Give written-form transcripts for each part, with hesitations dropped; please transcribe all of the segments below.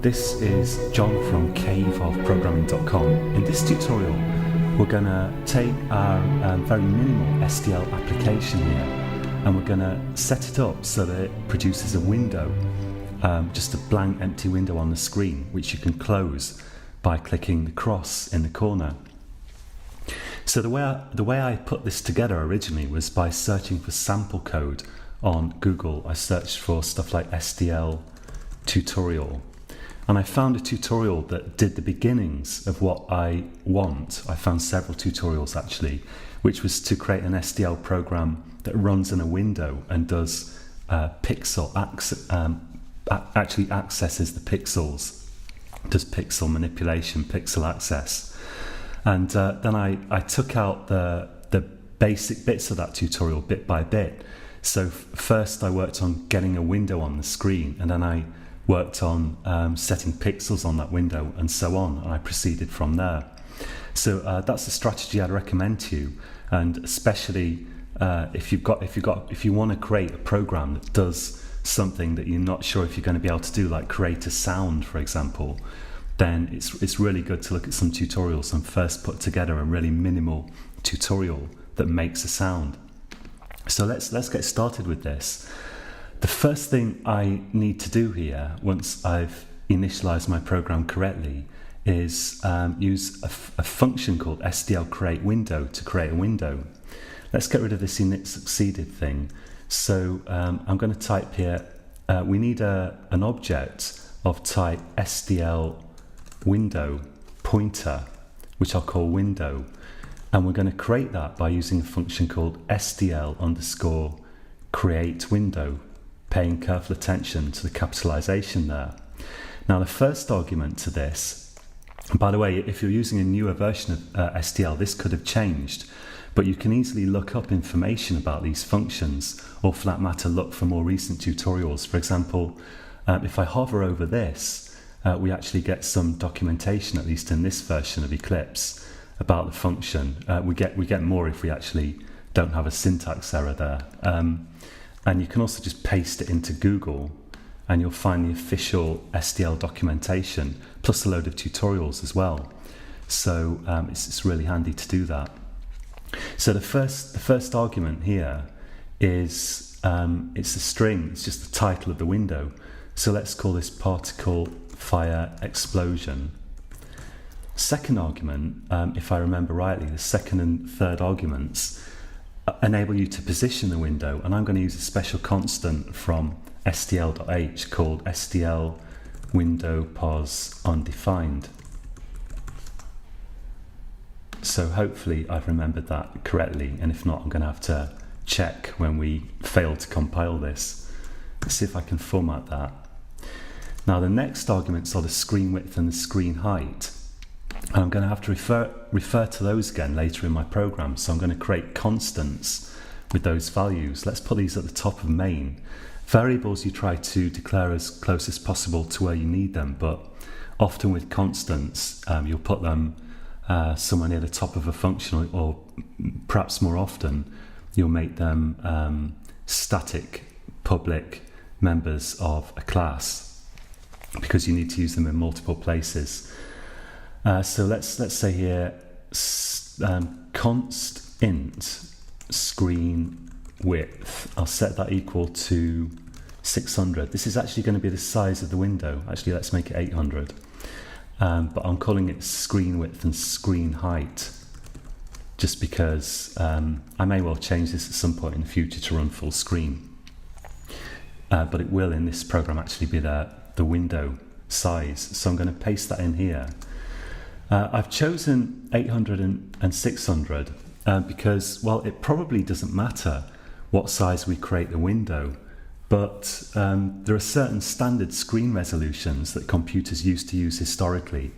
this is John from caveofprogramming.com. In this tutorial, we're going to take our very minimal SDL application here, and we're going to set it up so that it produces a window, just a blank empty window on the screen, which you can close by clicking the cross in the corner. So the way I put this together originally was by searching for sample code on Google. I searched for stuff like SDL tutorial, and I found a tutorial that did the beginnings of what I want. I found several tutorials actually, which was to create an SDL program that runs in a window and does actually accesses the pixels, does pixel manipulation, pixel access. And then I took out the basic bits of that tutorial bit by bit. So first I worked on getting a window on the screen, and then I worked on setting pixels on that window, and so on, and I proceeded from there. So that's a strategy I'd recommend to you, and especially if you want to create a program that does something that you're not sure if you're going to be able to do, like create a sound, for example, then it's really good to look at some tutorials and first put together a really minimal tutorial that makes a sound. So let's get started with this. The first thing I need to do here, once I've initialized my program correctly, is use a function called SDL create window to create a window. Let's get rid of this init succeeded thing. So I'm going to type here, we need an object of type SDL window pointer, which I'll call window, and we're going to create that by using a function called SDL underscore create window, paying careful attention to the capitalization there. Now the first argument to this, and by the way, if you're using a newer version of SDL, this could have changed, but you can easily look up information about these functions, or for that matter look for more recent tutorials. For example, if I hover over this, we actually get some documentation, at least in this version of Eclipse, about the function. We get more if we actually don't have a syntax error there. And you can also just paste it into Google, and you'll find the official SDL documentation, plus a load of tutorials as well. So it's really handy to do that. So the first argument here is it's a string. It's just the title of the window. So let's call this particle fire explosion. Second argument, if I remember rightly, the second and third arguments enable you to position the window, and I'm going to use a special constant from SDL.h called SDL window pos undefined. So hopefully I've remembered that correctly, and if not, I'm going to have to check when we fail to compile this. Let's see if I can format that. Now the next arguments are the screen width and the screen height. And I'm going to have to refer to those again later in my program, so I'm going to create constants with those values. Let's put these at the top of main. Variables you try to declare as close as possible to where you need them, but often with constants you'll put them somewhere near the top of a function, or perhaps more often you'll make them static public members of a class, because you need to use them in multiple places. So let's say here const int screen width. I'll set that equal to 600. This is actually going to be the size of the window. Actually, let's make it 800. But I'm calling it screen width and screen height, just because I may well change this at some point in the future to run full screen. But it will in this program actually be the window size. So I'm going to paste that in here. I've chosen 800 and 600 because, well, it probably doesn't matter what size we create the window, but there are certain standard screen resolutions that computers used to use historically,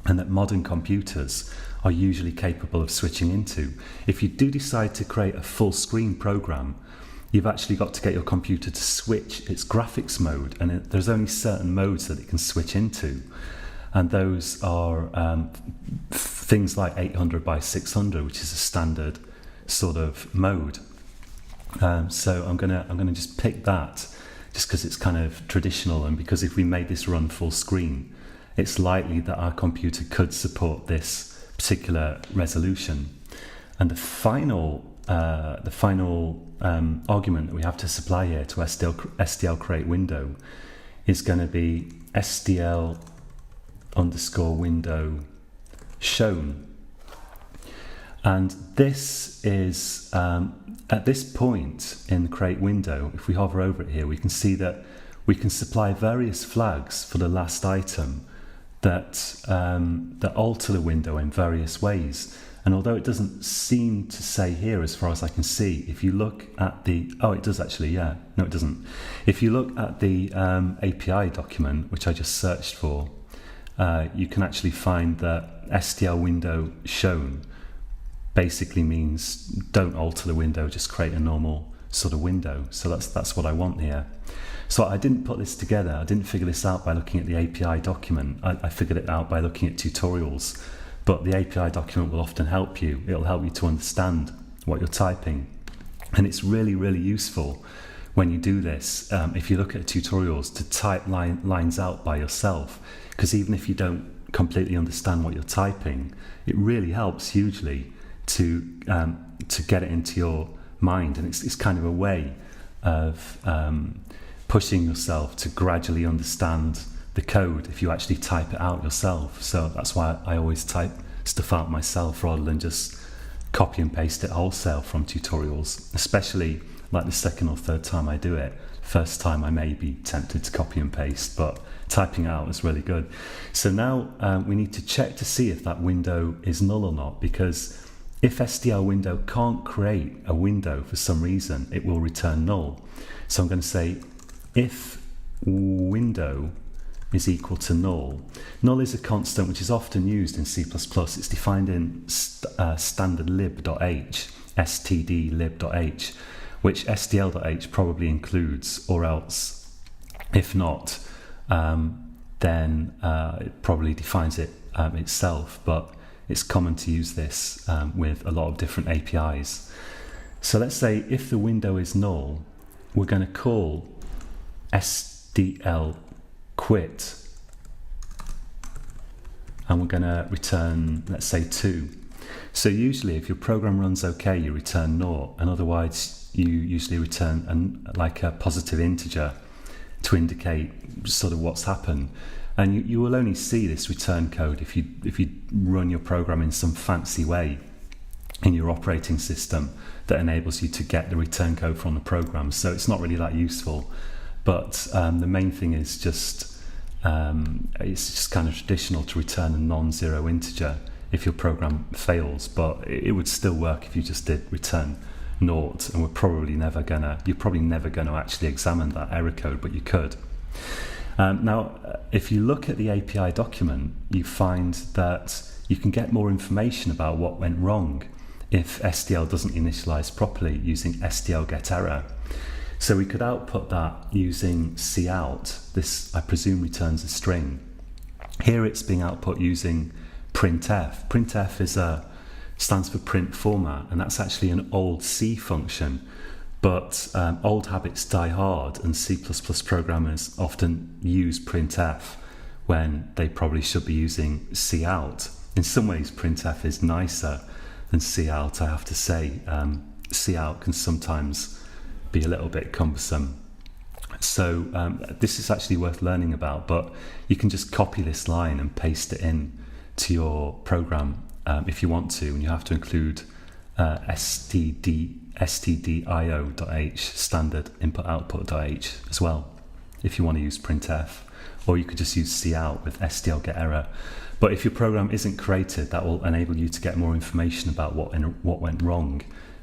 and that modern computers are usually capable of switching into. If you do decide to create a full screen program, you've actually got to get your computer to switch its graphics mode, and there's only certain modes that it can switch into. And those are things like 800 by 600, which is a standard sort of mode. So I'm gonna just pick that just because it's kind of traditional, and because if we made this run full screen, it's likely that our computer could support this particular resolution. And the final argument that we have to supply here to SDL create window is going to be SDL underscore window shown. And this is at this point in the create window, if we hover over it here, we can see that we can supply various flags for the last item that alter the window in various ways. And although it doesn't seem to say here, as far as I can see, if you look at the... Oh, it does actually, yeah. No, it doesn't. If you look at the API document, which I just searched for, you can actually find that SDL window shown basically means don't alter the window, just create a normal sort of window. So that's what I want here. So I didn't put this together. I didn't figure this out by looking at the API document. I figured it out by looking at tutorials. But the API document will often help you. It'll help you to understand what you're typing. And it's really, really useful when you do this, if you look at tutorials, to type lines out by yourself. Because even if you don't completely understand what you're typing, it really helps hugely to get it into your mind. And it's kind of a way of pushing yourself to gradually understand the code if you actually type it out yourself. So that's why I always type stuff out myself rather than just copy and paste it wholesale from tutorials, especially like the second or third time I do it. First time I may be tempted to copy and paste, but typing out is really good. So now we need to check to see if that window is null or not, because if SDL window can't create a window for some reason, it will return null. So I'm going to say if window is equal to null. Null is a constant which is often used in C++. It's defined in standard lib.h, stdlib.h, which sdl.h probably includes, or else, if not, then it probably defines it itself, but it's common to use this with a lot of different APIs. So let's say if the window is null, we're going to call SDL quit, and we're going to return, let's say, 2. So usually if your program runs okay, you return 0, and otherwise you usually return like a positive integer to indicate sort of what's happened. And you will only see this return code if you run your program in some fancy way in your operating system that enables you to get the return code from the program. So it's not really that useful. But the main thing is it's just kind of traditional to return a non-zero integer if your program fails, but it would still work if you just did return 0, and you're probably never gonna actually examine that error code, but you could. Now, if you look at the API document, you find that you can get more information about what went wrong if SDL doesn't initialize properly using SDL get error. So we could output that using cout. This, I presume, returns a string. Here it's being output using printf. Printf stands for print format, and that's actually an old C function. But old habits die hard, and C++ programmers often use printf when they probably should be using cout. In some ways, printf is nicer than cout, I have to say. Cout can sometimes be a little bit cumbersome. So this is actually worth learning about, but you can just copy this line and paste it in to your program if you want to, and you have to include stdio.h, standard input output.h, as well, if you want to use printf, or you could just use cout with SDL get error. But if your program isn't created, that will enable you to get more information about what went wrong,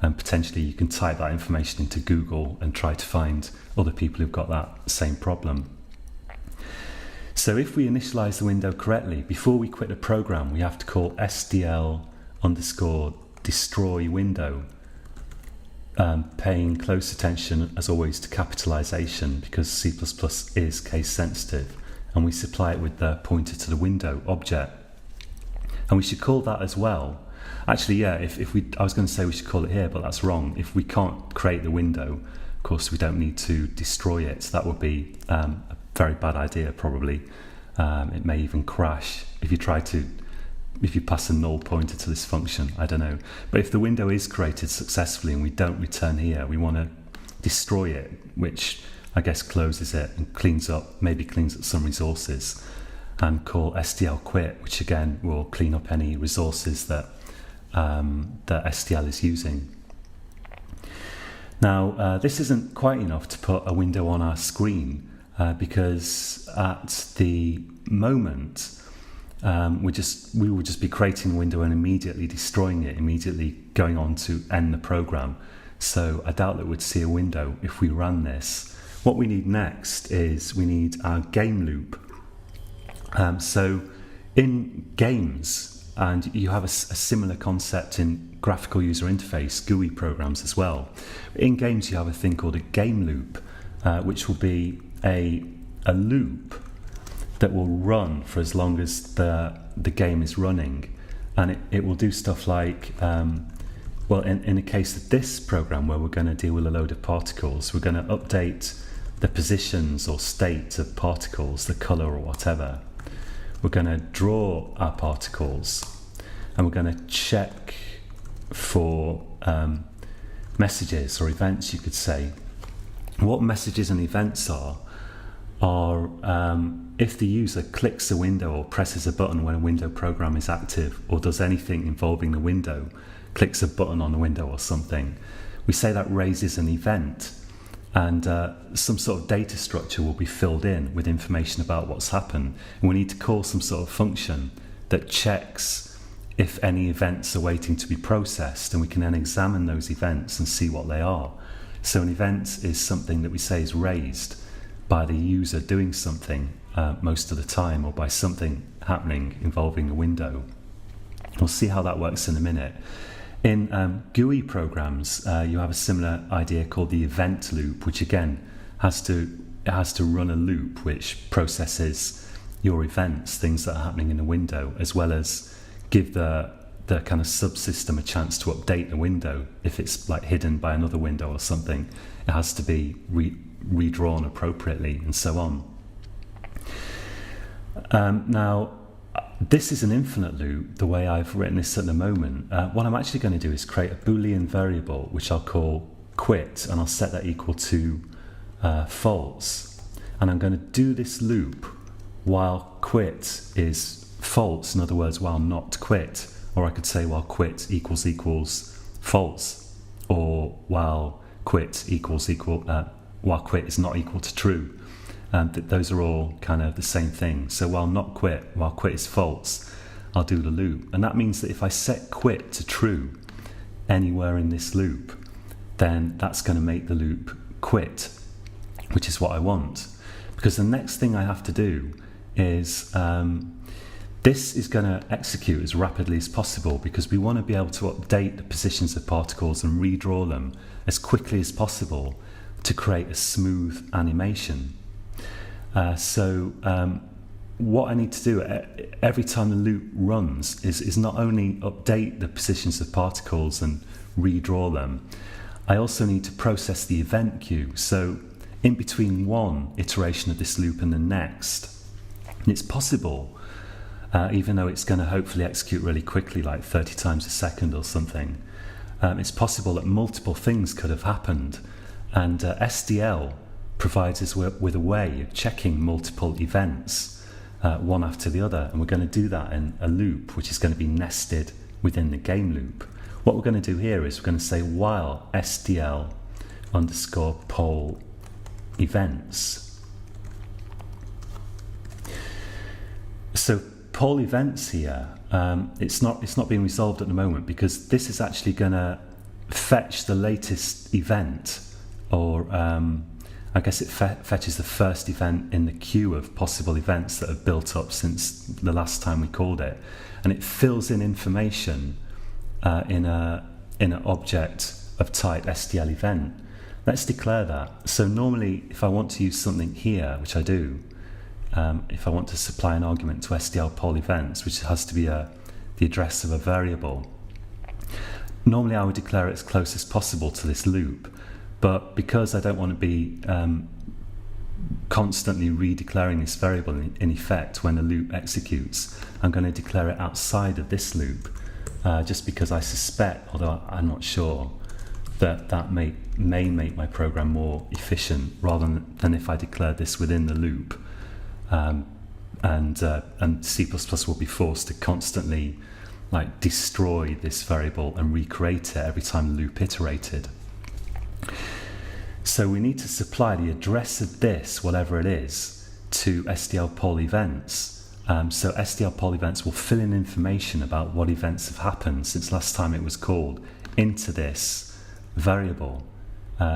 and potentially you can type that information into Google and try to find other people who've got that same problem. So if we initialize the window correctly, before we quit the program, we have to call SDL underscore destroy window, paying close attention, as always, to capitalization, because C++ is case sensitive, and we supply it with the pointer to the window object. And we should call that as well. Actually, yeah, I was going to say we should call it here, but that's wrong. If we can't create the window, of course, we don't need to destroy it. That would be a very bad idea, probably. It may even crash if you pass a null pointer to this function. I don't know. But if the window is created successfully and we don't return here, we want to destroy it, which I guess closes it and maybe cleans up some resources, and call SDL quit, which again will clean up any resources that SDL is using. Now, this isn't quite enough to put a window on our screen because at the moment we will just be creating a window and immediately destroying it, immediately going on to end the program. So I doubt that we'd see a window if we ran this. What we need next is we need our game loop. So in games, and you have a similar concept in graphical user interface, GUI programs as well. In games, you have a thing called a game loop, which will be a loop that will run for as long as the game is running. And it will do stuff like, in the case of this program where we're going to deal with a load of particles, we're going to update the positions or state of particles, the color or whatever. We're going to draw our particles and we're going to check for messages or events, you could say. What messages and events are if the user clicks a window or presses a button when a window program is active, or does anything involving the window, clicks a button on the window or something, we say that raises an event, and some sort of data structure will be filled in with information about what's happened, and we need to call some sort of function that checks if any events are waiting to be processed, and we can then examine those events and see what they are. So an event is something that we say is raised by the user doing something most of the time, or by something happening involving a window. We'll see how that works in a minute. In GUI programs, you have a similar idea called the event loop, which again has to run a loop which processes your events, things that are happening in the window, as well as give the kind of subsystem a chance to update the window. If it's like hidden by another window or something, it has to be redrawn appropriately, and so on. Now, this is an infinite loop, the way I've written this at the moment. What I'm actually going to do is create a Boolean variable, which I'll call quit, and I'll set that equal to false. And I'm going to do this loop while quit is false, in other words, while not quit. Or I could say while quit equals false, or while quit while quit is not equal to true. Those are all kind of the same thing. So while quit is false, I'll do the loop. And that means that if I set quit to true anywhere in this loop, then that's going to make the loop quit, which is what I want. Because the next thing I have to do is this is going to execute as rapidly as possible, because we want to be able to update the positions of particles and redraw them as quickly as possible to create a smooth animation. So what I need to do every time the loop runs is not only update the positions of particles and redraw them, I also need to process the event queue. So in between one iteration of this loop and the next, and it's possible, even though it's going to hopefully execute really quickly, like 30 times a second or something, it's possible that multiple things could have happened, and SDL provides us with a way of checking multiple events, one after the other, and we're going to do that in a loop which is going to be nested within the game loop. What we're going to do here is we're going to say while SDL underscore poll events. So poll events here, it's not being resolved at the moment, because this is actually going to fetch the latest event, or I guess it fetches the first event in the queue of possible events that have built up since the last time we called it, and it fills in information in an object of type SDL event. Let's declare that. So normally, if I want to use something here, which I do, if I want to supply an argument to SDL poll events, which has to be the address of a variable, normally I would declare it as close as possible to this loop. But because I don't want to be constantly redeclaring this variable in effect when the loop executes, I'm going to declare it outside of this loop, just because I suspect, although I'm not sure, that may make my program more efficient rather than if I declared this within the loop. And C++ will be forced to constantly destroy this variable and recreate it every time the loop iterated. So we need to supply the address of this, whatever it is, to SDL poll events. So SDL poll events will fill in information about what events have happened since last time it was called into this variable.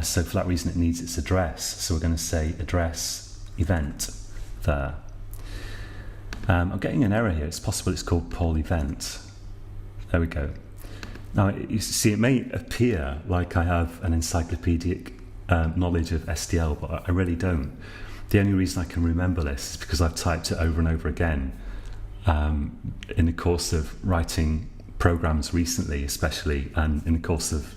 So for that reason it needs its address. So we're going to say address event there. I'm getting an error here. It's possible it's called poll event. There we go. Now you see, it may appear like I have an encyclopedic knowledge of SDL, but I really don't. The only reason I can remember this is because I've typed it over and over again in the course of writing programs recently, especially, and in the course of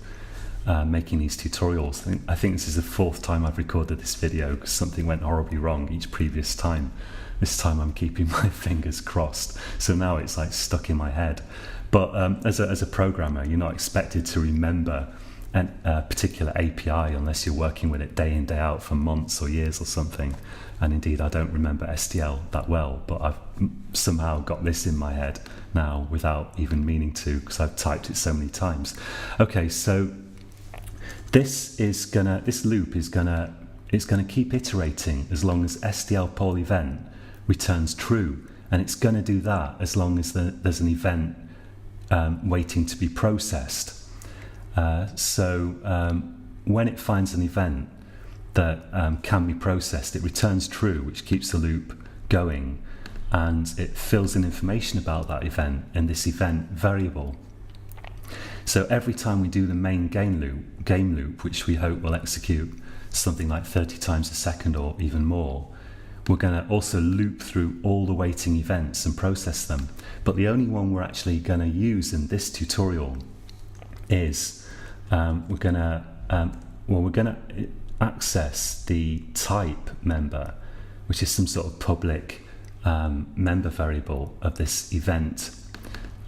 making these tutorials. I think this is the 4th time I've recorded this video because something went horribly wrong each previous time. This time I'm keeping my fingers crossed, so now it's stuck in my head. But as a programmer, you're not expected to remember a particular API unless you're working with it day in, day out for months or years or something. And indeed, I don't remember SDL that well, but I've somehow got this in my head now without even meaning to, because I've typed it so many times. Okay, so this loop is gonna keep iterating as long as SDL poll event returns true, and it's going to do that as long as there's an event waiting to be processed. So when it finds an event that can be processed, it returns true, which keeps the loop going, and it fills in information about that event in this event variable. So every time we do the main game loop, which we hope will execute something like 30 times a second or even more, we're going to also loop through all the waiting events and process them. But the only one we're actually going to use in this tutorial is we're going to access the type member, which is some sort of public member variable of this event.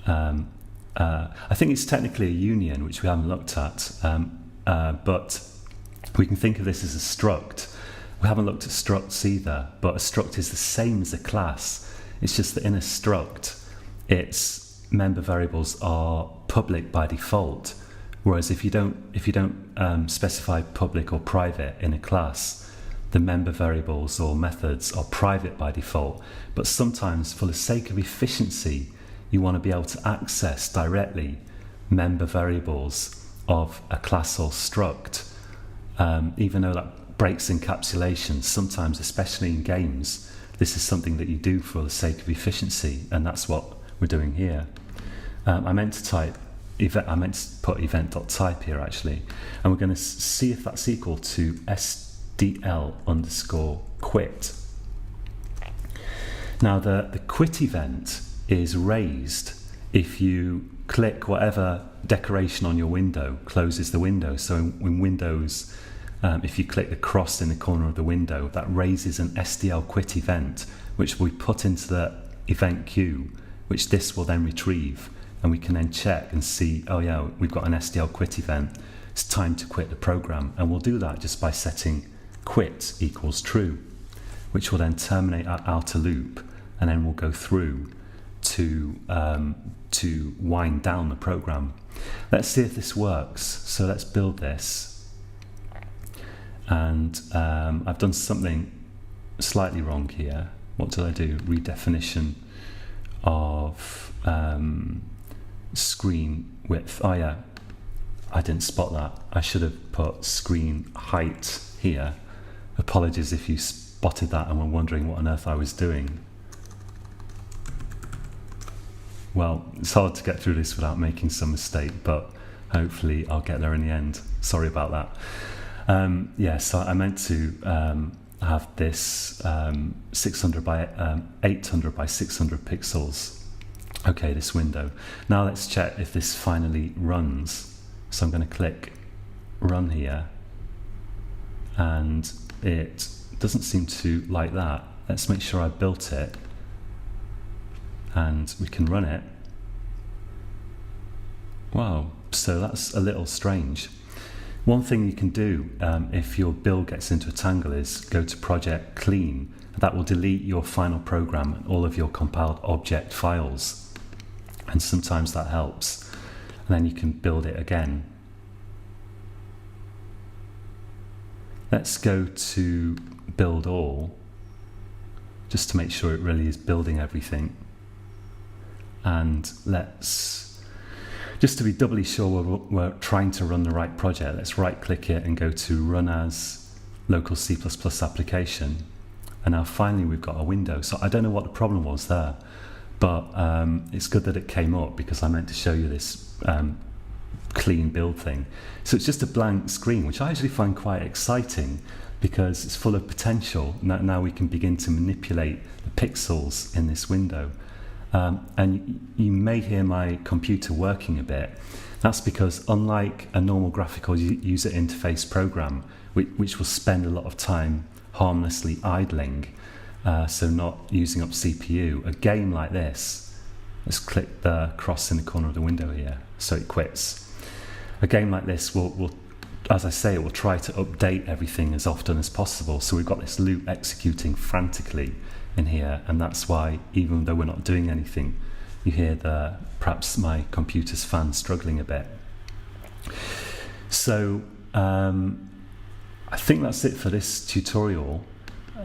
I think it's technically a union, which we haven't looked at, but we can think of this as a struct. We haven't looked at structs either, but a struct is the same as a class. It's just that in a struct, its member variables are public by default, whereas if you don't specify public or private in a class, the member variables or methods are private by default. But sometimes, for the sake of efficiency, you want to be able to access directly member variables of a class or struct, even though that breaks encapsulation. Sometimes, especially in games, this is something that you do for the sake of efficiency, and that's what we're doing here. I meant to put event.type here actually, and we're going to see if that's equal to SDL underscore quit. Now the quit event is raised if you click whatever decoration on your window closes the window. So in Windows, if you click the cross in the corner of the window, that raises an SDL quit event, which we put into the event queue, which this will then retrieve, and we can then check and see, oh yeah, we've got an SDL quit event, it's time to quit the program. And we'll do that just by setting quit equals true, which will then terminate our outer loop, and then we'll go through to wind down the program. Let's see if this works. So let's build this. And I've done something slightly wrong here. What did I do? Redefinition of screen width. Oh yeah, I didn't spot that. I should have put screen height here. Apologies if you spotted that and were wondering what on earth I was doing. Well, it's hard to get through this without making some mistake, but hopefully I'll get there in the end. Sorry about that. So I meant to have this 600 by 800 by 600 pixels. Okay, this window. Now let's check if this finally runs. So I'm going to click run here, and it doesn't seem to like that. Let's make sure I built it, and we can run it. Wow, so that's a little strange. One thing you can do if your build gets into a tangle is go to Project Clean. That will delete your final program and all of your compiled object files, and sometimes that helps, and then you can build it again. Let's go to Build All, just to make sure it really is building everything. And let's, just to be doubly sure we're trying to run the right project, let's right click it and go to Run As Local C++ Application. And now finally we've got a window. So I don't know what the problem was there, but it's good that it came up, because I meant to show you this clean build thing. So it's just a blank screen, which I actually find quite exciting, because it's full of potential. Now we can begin to manipulate the pixels in this window. And you may hear my computer working a bit. That's because, unlike a normal graphical user interface program, which will spend a lot of time harmlessly idling, so not using up CPU, a game like this, let's click the cross in the corner of the window here so it quits. A game like this will, as I say, it will try to update everything as often as possible. So we've got this loop executing frantically in here, and that's why, even though we're not doing anything, you hear perhaps my computer's fan struggling a bit. So I think that's it for this tutorial.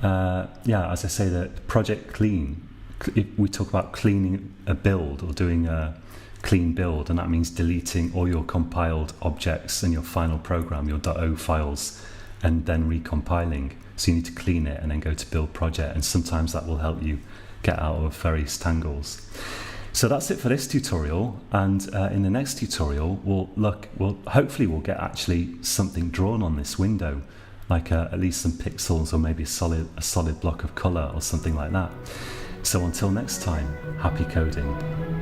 Yeah, as I say, the Project Clean, we talk about cleaning a build or doing a clean build, and that means deleting all your compiled objects and your final program, your .o files, and then recompiling. So you need to clean it and then go to build project, and sometimes that will help you get out of various tangles. So that's it for this tutorial, and in the next tutorial hopefully we'll get actually something drawn on this window, like at least some pixels, or maybe a solid block of color or something like that. So until next time, happy coding.